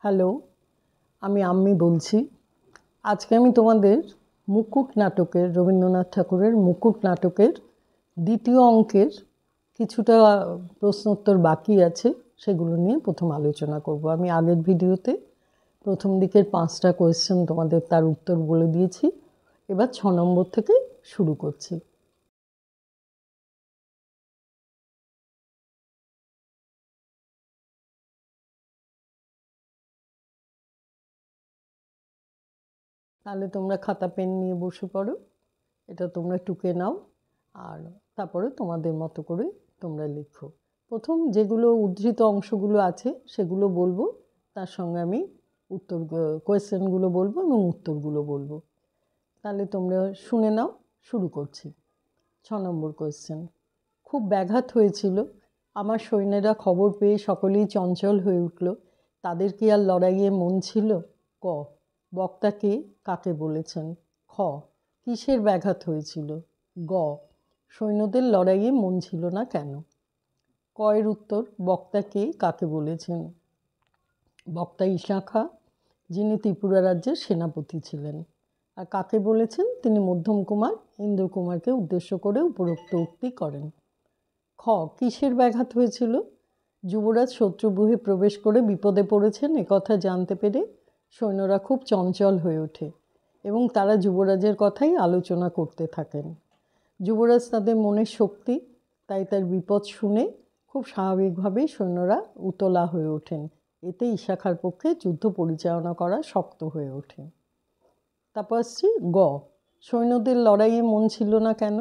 Hello, আমি আম্মি বলছি। আজকে আমি তোমাদের মুকুট নাটকের, রবীন্দ্রনাথ ঠাকুরের মুকুট নাটকের দ্বিতীয় অঙ্কের কিছুটা প্রশ্নোত্তর বাকি আছে, সেগুলো নিয়ে প্রথম আলোচনা করব। আমি আগের ভিডিওতে প্রথম দিকের 5টা কোয়েশ্চেন তোমাদের তার উত্তর বলে দিয়েছি। এবার 6 নম্বর থেকে শুরু করছি। তাহলে তোমরা খাতা পেন নিয়ে বসে পড়ো, এটা তোমরা টুকে নাও, আর তারপরে তোমাদের মতো করে তোমরা লিখো। প্রথম যেগুলো উদ্ধৃত অংশগুলো আছে সেগুলো বলবো, তার সঙ্গে আমি উত্তর কোয়েশ্চেনগুলো বলবো এবং উত্তরগুলো বলবো। তাহলে তোমরা শুনে নাও, শুরু করছি। 6 নম্বর কোয়েশ্চেন। খুব ব্যাঘাত হয়েছিল, আমার সৈন্যেরা খবর পেয়ে সকলেই চঞ্চল হয়ে উঠল, তাদের কি আর লড়াইয়ে মন ছিল? ক, বক্তা কে, কাকে বলেছেন? খ, কিসের ব্যাঘাত হয়েছিল? গ, সৈন্যদের লড়াইয়ে মন ছিল না কেন? ক এর উত্তর, বক্তা কে, কাকে বলেছেন? বক্তা ঈশা খাঁ, যিনি ত্রিপুরা রাজ্যের সেনাপতি ছিলেন। আর কাকে বলেছেন? তিনি মধ্যম কুমার ইন্দ্র কুমারকে উদ্দেশ্য করে উপরোক্ত উক্তি করেন। খ, কিসের ব্যাঘাত হয়েছিল? যুবরাজ শত্রুগৃহে প্রবেশ করে বিপদে পড়েছেন একথা জানতে পেরে সৈন্যরা খুব চঞ্চল হয়ে ওঠে এবং তারা যুবরাজের কথাই আলোচনা করতে থাকেন। যুবরাজ তাদের মনের শক্তি, তাই তার বিপদ শুনে খুব স্বাভাবিকভাবেই সৈন্যরা উতলা হয়ে ওঠেন। এতে ঈশা খাঁর পক্ষে যুদ্ধ পরিচালনা করা শক্ত হয়ে ওঠে। তারপর আসছি গ, সৈন্যদের লড়াইয়ে মন ছিল না কেন?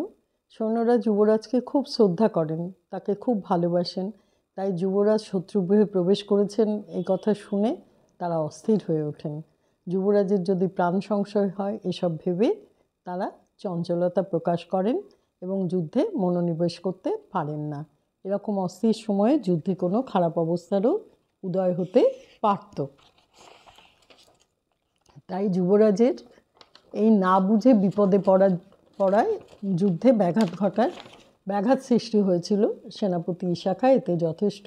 সৈন্যরা যুবরাজকে খুব শ্রদ্ধা করেন, তাকে খুব ভালোবাসেন, তাই যুবরাজ শত্রুগৃহে প্রবেশ করেছেন এই কথা শুনে তারা অস্থির হয়ে ওঠেন। যুবরাজের যদি প্রাণ সংশয় হয় এসব ভেবে তারা চঞ্চলতা প্রকাশ করেন এবং যুদ্ধে মনোনিবেশ করতে পারেন না। এরকম অস্থির সময়ে যুদ্ধে কোনো খারাপ অবস্থারও উদয় হতে পারত। তাই যুবরাজের এই না বুঝে বিপদে পড়ায় যুদ্ধে ব্যাঘাত সৃষ্টি হয়েছিল। সেনাপতি ঈশা খাঁ এতে যথেষ্ট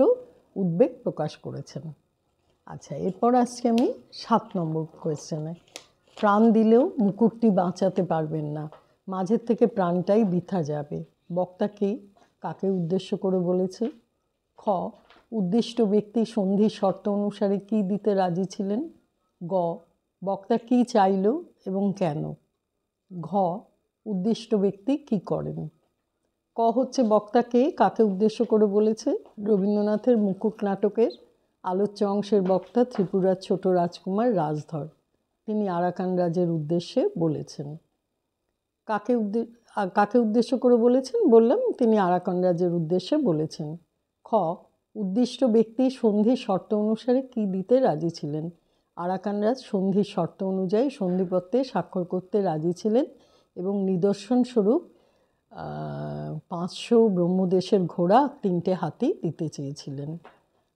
উদ্বেগ প্রকাশ করেছেন। আচ্ছা, এরপর আসছি আমি 7 নম্বর কোয়েশ্চেনে। প্রাণ দিলেও মুকুটটি বাঁচাতে পারবেন না, মাঝের থেকে প্রাণটাই বৃথা যাবে। বক্তা কে, কাকে উদ্দেশ্য করে বলেছে? খ, উদ্দিষ্ট ব্যক্তি সন্ধির শর্ত অনুসারে কী দিতে রাজি ছিলেন? গ, বক্তা কী চাইল এবং কেন? ঘ, উদ্দিষ্ট ব্যক্তি কী করেন? ক হচ্ছে বক্তা কে, কাকে উদ্দেশ্য করে বলেছে? রবীন্দ্রনাথের মুকুট নাটকের আলোচ্য অংশের বক্তা ত্রিপুরার ছোট রাজকুমার রাজধর, তিনি আরাকান রাজের উদ্দেশ্যে বলেছেন। কাকে উদ্দেশ্য করে বলেছেন? বললাম তিনি আরাকান রাজের উদ্দেশ্যে বলেছেন। খ, উদ্দিষ্ট ব্যক্তি সন্ধির শর্ত অনুসারে কী দিতে রাজি ছিলেন? আরাকান রাজ সন্ধির শর্ত অনুযায়ী সন্ধিপত্রে স্বাক্ষর করতে রাজি ছিলেন এবং নিদর্শনস্বরূপ 500 ব্রহ্মদেশের ঘোড়া, 3টে হাতি দিতে চেয়েছিলেন।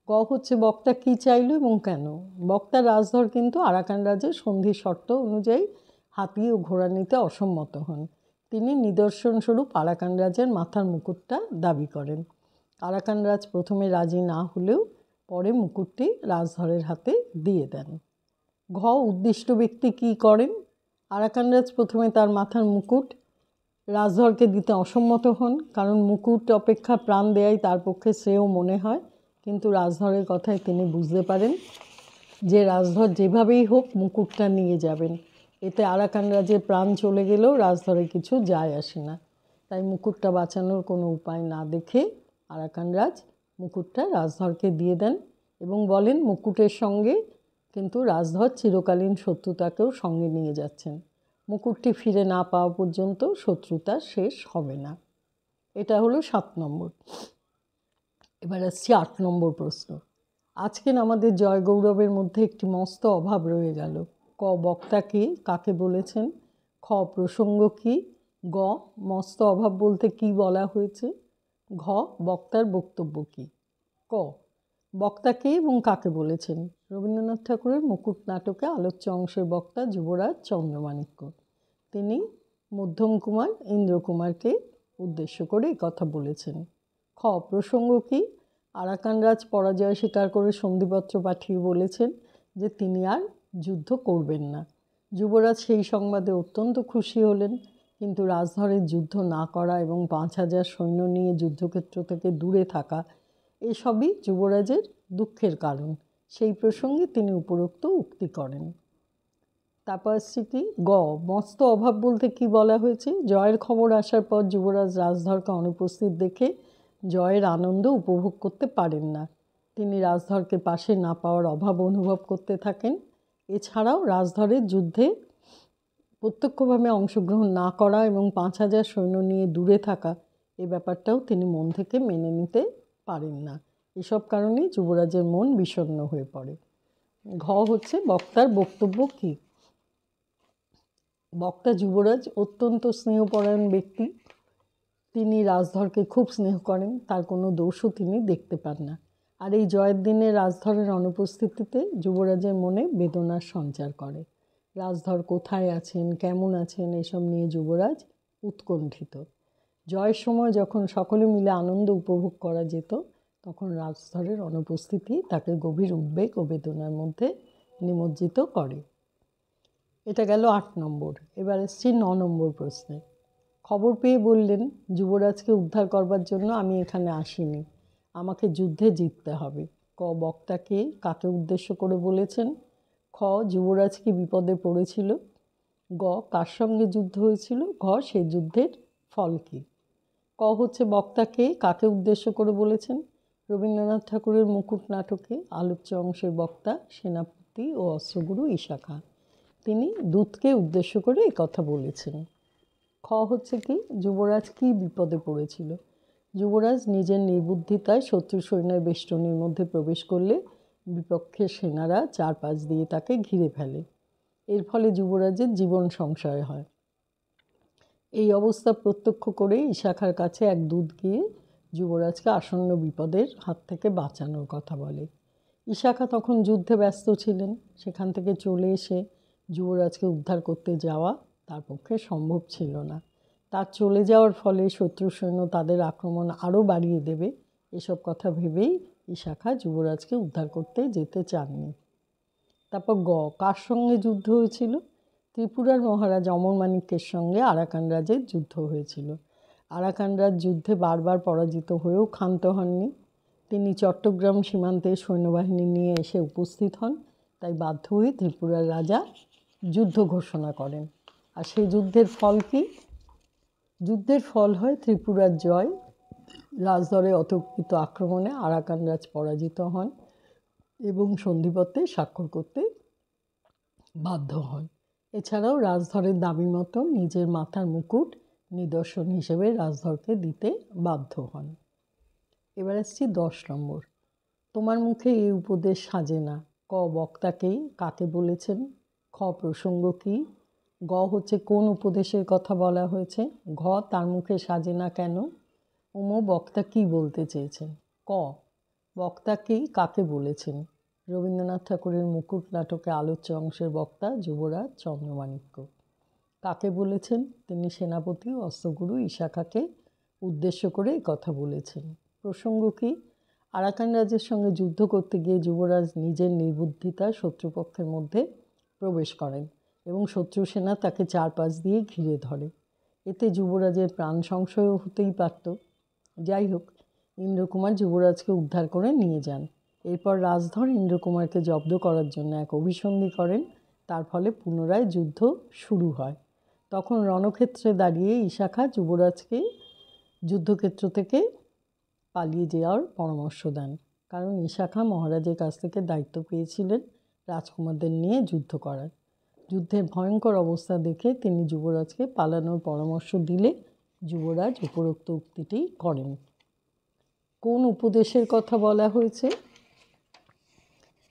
ক হচ্ছে বক্তা কী চাইল এবং কেন? বক্তা রাজধর কিন্তু আরাকান রাজের সন্ধির শর্ত অনুযায়ী হাতি ও ঘোড়া নিতে অসম্মত হন। তিনি নিদর্শনস্বরূপ আরাকান রাজের মাথার মুকুটটা দাবি করেন। আরাকান রাজ প্রথমে রাজি না হলেও পরে মুকুটটি রাজধরের হাতে দিয়ে দেন। ঘ, উদ্দিষ্ট ব্যক্তি কী করেন? আরাকান রাজ প্রথমে তার মাথার মুকুট রাজধরকে দিতে অসম্মত হন, কারণ মুকুট অপেক্ষা প্রাণ দেয়াই তার পক্ষে শ্রেয় মনে হয়। কিন্তু রাজধরের কথায় তিনি বুঝতে পারেন যে রাজধর যেভাবেই হোক মুকুটটা নিয়ে যাবেন, এতে আরাকান রাজের প্রাণ চলে গেলেও রাজধরের কিছু যায় আসে না। তাই মুকুটটা বাঁচানোর কোনো উপায় না দেখে আরাকান রাজ মুকুটটা রাজধরকে দিয়ে দেন এবং বলেন মুকুটের সঙ্গে কিন্তু রাজধর চিরকালীন শত্রুতাকেও সঙ্গে নিয়ে যাচ্ছেন। মুকুটটি ফিরে না পাওয়া পর্যন্ত শত্রুতা শেষ হবে না। এটা হলো 7 নম্বর। এবার আসছি 8 নম্বর প্রশ্ন। আজকের আমাদের জয়গৌরবের মধ্যে একটি মস্ত অভাব রয়ে গেল। ক, বক্তা কে, কাকে বলেছেন? খ, প্রসঙ্গ কী? গ, মস্ত অভাব বলতে কী বলা হয়েছে? ঘ, বক্তার বক্তব্য কী? ক, বক্তা কে এবং কাকে বলেছেন? রবীন্দ্রনাথ ঠাকুরের মুকুট নাটকে আলোচ্য অংশের বক্তা যুবরাজ চন্দ্রমাণিক্য, তিনি মধ্যম কুমার ইন্দ্র কুমারকে উদ্দেশ্য করে কথা বলেছেন। খ, প্রসঙ্গ কী? আরাকান রাজ পরাজয় স্বীকার করে সন্ধিপত্র পাঠিয়ে বলেছেন যে তিনি আর যুদ্ধ করবেন না। যুবরাজ সেই সংবাদে অত্যন্ত খুশি হলেন, কিন্তু রাজধরের যুদ্ধ না করা এবং 5,000 সৈন্য নিয়ে যুদ্ধক্ষেত্র থেকে দূরে থাকা এসবই যুবরাজের দুঃখের কারণ। সেই প্রসঙ্গে তিনি উপরোক্ত উক্তি করেন। তারপর আসছে কি মস্ত অভাব বলতে কি বলা হয়েছে? জয়ের খবর আসার পর যুবরাজ রাজধরকে অনুপস্থিত দেখে জয়ের আনন্দ উপভোগ করতে পারেন না। তিনি রাজধরকে পাশে না পাওয়ার অভাব অনুভব করতে থাকেন। এছাড়াও রাজধরের যুদ্ধে প্রত্যক্ষভাবে অংশগ্রহণ না করা এবং 5,000 সৈন্য নিয়ে দূরে থাকা এই ব্যাপারটাও তিনি মন থেকে মেনে নিতে পারেন না। এসব কারণেই যুবরাজের মন বিষণ্ণ হয়ে পড়ে। হচ্ছে বক্তার বক্তব্য কী? বক্তা যুবরাজ অত্যন্ত স্নেহপরায়ণ ব্যক্তি। তিনি রাজধরকে খুব স্নেহ করেন, তার কোনো দোষও তিনি দেখতে পান না। আর এই জয়ের দিনে রাজধরের অনুপস্থিতিতে যুবরাজের মনে বেদনার সঞ্চার করে। রাজধর কোথায় আছেন, কেমন আছেন, এসব নিয়ে যুবরাজ উৎকণ্ঠিত। জয়ের সময় যখন সকলে মিলে আনন্দ উপভোগ করা যেত, তখন রাজধরের অনুপস্থিতি তাকে গভীর উদ্বেগ ও বেদনার মধ্যে নিমজ্জিত করে। এটা গেল 8 নম্বর। এবার এসছি 9 নম্বর প্রশ্নে। খবর পেয়ে বললেন, যুবরাজকে উদ্ধার করবার জন্য আমি এখানে আসিনি, আমাকে যুদ্ধে জিততে হবে। বক্তাকে কাকে উদ্দেশ্য করে বলেছেন? যুবরাজ কি বিপদে পড়েছিল? কার সঙ্গে যুদ্ধ হয়েছিল? সেই যুদ্ধের ফল কী? হচ্ছে বক্তাকে কাকে উদ্দেশ্য করে বলেছেন? রবীন্দ্রনাথ ঠাকুরের মুকুট নাটকে আলোচ্য অংশের বক্তা সেনাপতি ও অস্ত্রগুরু ঈশা খাঁ। তিনি দূতকে উদ্দেশ্য করে কথা বলেছেন। হচ্ছে কি যুবরাজ কি বিপদে পড়েছিল? যুবরাজ নিজের নির্বুদ্ধিতায় শত্রু সৈন্যের বেষ্টনীর মধ্যে প্রবেশ করলে বিপক্ষের সেনারা 4-5 দিয়ে তাকে ঘিরে ফেলে। এর ফলে যুবরাজের জীবন সংশয় হয়। এই অবস্থা প্রত্যক্ষ করে ঈশা খাঁর কাছে এক দূত গিয়ে যুবরাজকে আসন্ন বিপদের হাত থেকে বাঁচানোর কথা বলে। ঈশা খাঁ তখন যুদ্ধে ব্যস্ত ছিলেন। সেখান থেকে চলে এসে যুবরাজকে উদ্ধার করতে যাওয়া তার পক্ষে সম্ভব ছিল না। তার চলে যাওয়ার ফলে শত্রু সৈন্য তাদের আক্রমণ আরও বাড়িয়ে দেবে, এসব কথা ভেবেই ঈশা খাঁ যুবরাজকে উদ্ধার করতে যেতে চাননি। তারপর কার সঙ্গে যুদ্ধ হয়েছিল? ত্রিপুরার মহারাজ অমরমাণিক্যের সঙ্গে আরাকান রাজের যুদ্ধ হয়েছিল। আরাকান রাজ যুদ্ধে বারবার পরাজিত হয়েও ক্ষান্ত হননি। তিনি চট্টগ্রাম সীমান্তে সৈন্যবাহিনী নিয়ে এসে উপস্থিত হন। তাই বাধ্য হয়ে ত্রিপুরার রাজা যুদ্ধ ঘোষণা করেন। আর সেই যুদ্ধের ফল কী? যুদ্ধের ফল হয় ত্রিপুরার জয়। রাজধরের অতর্কিত আক্রমণে আরাকান রাজ পরাজিত হন এবং সন্ধিপত্রে স্বাক্ষর করতে বাধ্য হন। এছাড়াও রাজধরের দাবি মতো নিজের মাথার মুকুট নিদর্শন হিসেবে রাজধরকে দিতে বাধ্য হন। এবার আসছি 10 নম্বর। তোমার মুখে এই উপদেশ সাজে না। বক্তাকেই কাকে বলেছেন? প্রসঙ্গ কী? হচ্ছে কোন উপদেশের কথা বলা হয়েছে? তার মুখে সাজে না কেন? বক্তা কী বলতে চেয়েছেন? বক্তাকেই কাকে বলেছেন? রবীন্দ্রনাথ ঠাকুরের মুকুট নাটকে আলোচ্য অংশের বক্তা যুবরাজ চন্দ্রমাণিক্য। কাকে বলেছেন? তিনি সেনাপতি ও অস্ত্রগুরু ঈশা খাঁকে উদ্দেশ্য করে কথা বলেছেন। প্রসঙ্গ কী? আরাকান রাজের সঙ্গে যুদ্ধ করতে গিয়ে যুবরাজ নিজের নির্বুদ্ধিতায় শত্রুপক্ষের মধ্যে প্রবেশ করেন এবং শত্রু সেনা তাকে 4-5 দিয়ে ঘিরে ধরে। এতে যুবরাজের প্রাণ সংশয়ও হতেই পারত। যাই হোক, ইন্দ্রকুমার যুবরাজকে উদ্ধার করে নিয়ে যান। এরপর রাজধর ইন্দ্রকুমারকে জব্দ করার জন্য এক অভিসন্ধি করেন। তার ফলে পুনরায় যুদ্ধ শুরু হয়। তখন রণক্ষেত্রে দাঁড়িয়ে ঈশা খাঁ যুবরাজকে যুদ্ধক্ষেত্র থেকে পালিয়ে যাওয়ার পরামর্শ দেন, কারণ ঈশা খাঁ মহারাজের কাছ থেকে দায়িত্ব পেয়েছিলেন রাজকুমারদের নিয়ে যুদ্ধ করার। যুদ্ধের ভয়ঙ্কর অবস্থা দেখে তিনি যুবরাজকে পালানোর পরামর্শ দিলে যুবরাজ উপরোক্ত উক্তিটি করেন। কোন উপদেশের কথা বলা হয়েছে?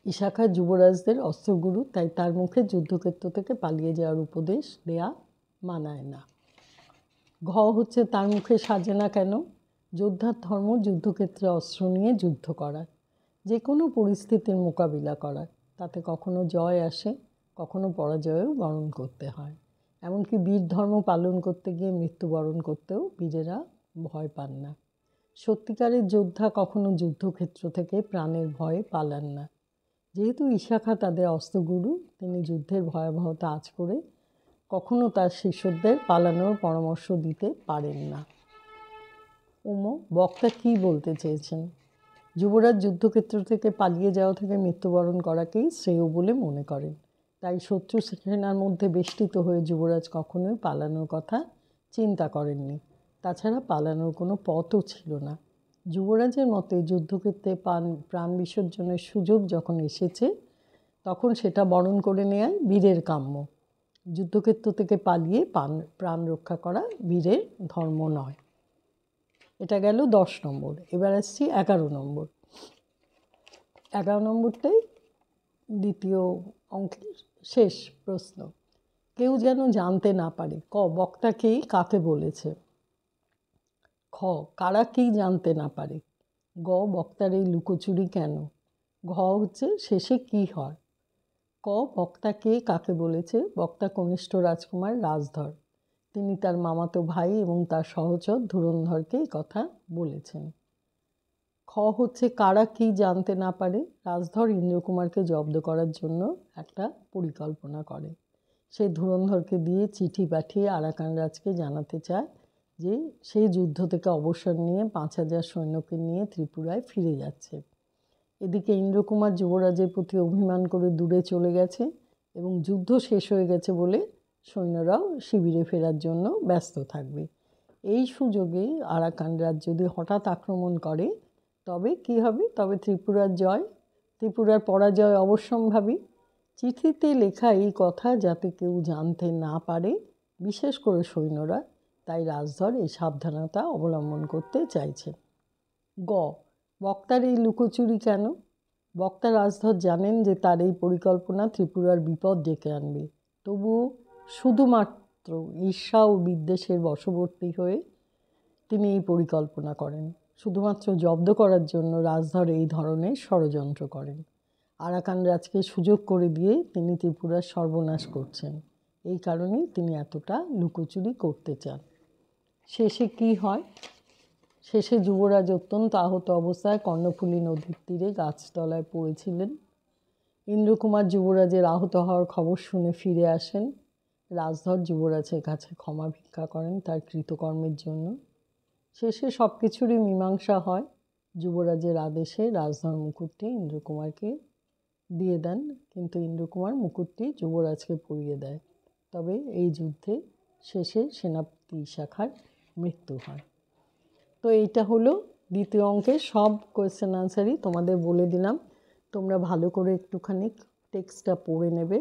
ঈশা খাঁ যুবরাজদের অস্ত্রগুরু, তাই তার মুখে যুদ্ধক্ষেত্র থেকে পালিয়ে যাওয়ার উপদেশ দেয়া মানায় না। হচ্ছে তার মুখে সাজে না কেন? যোদ্ধার ধর্ম যুদ্ধক্ষেত্রে অস্ত্র নিয়ে যুদ্ধ করা, যে কোনো পরিস্থিতির মোকাবিলা করা। তাতে কখনো জয় আসে, কখনো পরাজয়ও বরণ করতে হয়। এমনকি বীর ধর্ম পালন করতে গিয়ে মৃত্যুবরণ করতেও বীরেরা ভয় পান না। সত্যিকারের যোদ্ধা কখনো যুদ্ধক্ষেত্র থেকে প্রাণের ভয়ে পালান না। যেহেতু ইশাখা তাদের অস্ত্রগুরু, তিনি যুদ্ধের ভয়াবহতা আঁচ করে কখনো তার শিষ্যদের পালানোর পরামর্শ দিতে পারেন না। বক্তা কী বলতে চেয়েছেন? যুবরাজ যুদ্ধক্ষেত্র থেকে পালিয়ে যাওয়া থেকে মৃত্যুবরণ করাকেই শ্রেয় বলে মনে করেন। তাই শত্রু সেনার মধ্যে বেষ্টিত হয়ে যুবরাজ কখনোই পালানোর কথা চিন্তা করেননি। তাছাড়া পালানোর কোনো পথও ছিল না। যুবরাজের মতে যুদ্ধক্ষেত্রে প্রাণ বিসর্জনের সুযোগ যখন এসেছে, তখন সেটা বরণ করে নেওয়াই বীরের কাম্য। যুদ্ধক্ষেত্র থেকে পালিয়ে প্রাণ রক্ষা করা বীরের ধর্ম নয়। এটা গেল 10 নম্বর। এবার আসছি 11 নম্বর। 11 নম্বরটাই দ্বিতীয় অঙ্কের শেষ প্রশ্ন। কেউ যেন জানতে না পারে। ক, বক্তাকেই কাকে বলেছে? খ, কারা কি জানতে না পারে? গ, বক্তার এই লুকোচুরি কেন? ঘ হচ্ছে শেষে কি হয়? ক, বক্তা কে কাকে বলেছে? বক্তা কনিষ্ঠ রাজকুমার রাজধর। তিনি তার মামাতো ভাই এবং তার সহচর ধুরন্ধরকে কথা বলেছেন। খ হচ্ছে কারা কি জানতে না পারে? রাজধর ইন্দ্রকুমারকে জব্দ করার জন্য একটা পরিকল্পনা করে। সে ধুরন্ধরকে দিয়ে চিঠি পাঠিয়ে আরাকান রাজকে জানাতে চায় যে সে যুদ্ধ থেকে অবসর নিয়ে 5000 সৈন্যকে নিয়ে ত্রিপুরায় ফিরে যাচ্ছে। এদিকে ইন্দ্রকুমার যুবরাজের প্রতি অভিমান করে দূরে চলে গেছে এবং যুদ্ধ শেষ হয়ে গেছে বলে সৈন্যরাও শিবিরে ফেরার জন্য ব্যস্ত থাকবে। এই সুযোগে আরাকান রাজ যদি হঠাৎ আক্রমণ করে তবে কি হবে? তবে ত্রিপুরার জয়, ত্রিপুরার পরাজয় অবশ্যম্ভাবী। চিঠিতে লেখা এই কথা যাতে কেউ জানতে না পারে, বিশেষ করে সৈন্যরা, তাই রাজধর এই সাবধানতা অবলম্বন করতে চাইছে। গ, বক্তার এই লুকোচুরি কেন? বক্তা রাজধর জানেন যে তার এই পরিকল্পনা ত্রিপুরার বিপদ ডেকে আনবে। তবুও শুধুমাত্র ঈর্ষা ও বিদ্বেষের বশবর্তী হয়ে তিনি এই পরিকল্পনা করেন। শুধুমাত্র জব্দ করার জন্য রাজধর এই ধরনের ষড়যন্ত্র করেন। আরাকান রাজকে সুযোগ করে দিয়ে তিনি ত্রিপুরার সর্বনাশ করছেন। এই কারণেই তিনি এতটা লুকোচুরি করতে চান। শেষে কি হয়? শেষে যুবরাজ অত্যন্ত আহত অবস্থায় কর্ণফুলী নদীর তীরে গাছতলায় পড়েছিলেন। ইন্দ্রকুমার যুবরাজের আহত হওয়ার খবর শুনে ফিরে আসেন। রাজধর যুবরাজের কাছে ক্ষমা ভিক্ষা করেন তার কৃতকর্মের জন্য। শেষে সব কিছুরই মীমাংসা হয়। যুবরাজের আদেশে রাজধর মুকুটটি ইন্দ্রকুমারকে দিয়ে দেন, কিন্তু ইন্দ্রকুমার মুকুটটি যুবরাজকে পরিয়ে দেয়। তবে এই যুদ্ধে শেষে সেনাপতি ইশাখার মৃত্যু হয়। তো এইটা হলো দ্বিতীয় অঙ্কের সব কোয়েশ্চেন আনসারই তোমাদের বলে দিলাম। তোমরা ভালো করে একটুখানি টেক্সটটা পড়ে নেবে,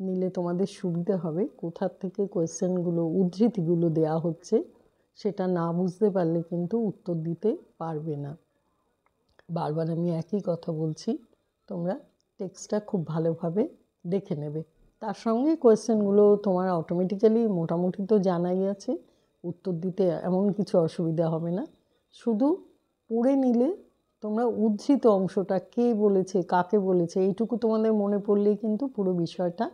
নিলে তোমাদের সুবিধা হবে। কোথার থেকে কোয়েশ্চেনগুলো, উদ্ধৃতিগুলো দেওয়া হচ্ছে সেটা না বুঝতে পারলে কিন্তু উত্তর দিতে পারবে না। বারবার আমি একই কথা বলছি, তোমরা টেক্সটটা খুব ভালোভাবে দেখে নেবে। তার সঙ্গে কোয়েশ্চেনগুলো তোমার অটোমেটিক্যালি মোটামুটি তো জানাই আছে, উত্তর দিতে এমন কিছু অসুবিধা হবে না। শুধু পড়ে নিলে তোমরা উদ্ধৃত অংশটা কে বলেছে, কাকে বলেছে, এইটুকু তোমাদের মনে পড়লেই কিন্তু পুরো বিষয়টা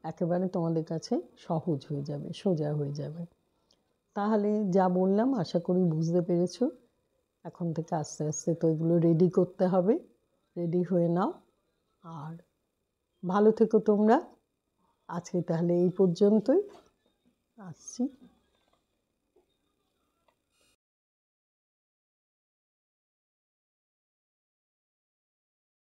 একেবারে তোমাদের কাছে সহজ হয়ে যাবে, সোজা হয়ে যাবে। তাহলে যা বললাম আশা করি বুঝতে পেরেছো। এখন থেকে আস্তে আস্তে তো এগুলো রেডি করতে হবে। রেডি হয়ে নাও আর ভালো থেকো তোমরা। আজকে তাহলে এই পর্যন্তই, আসছি।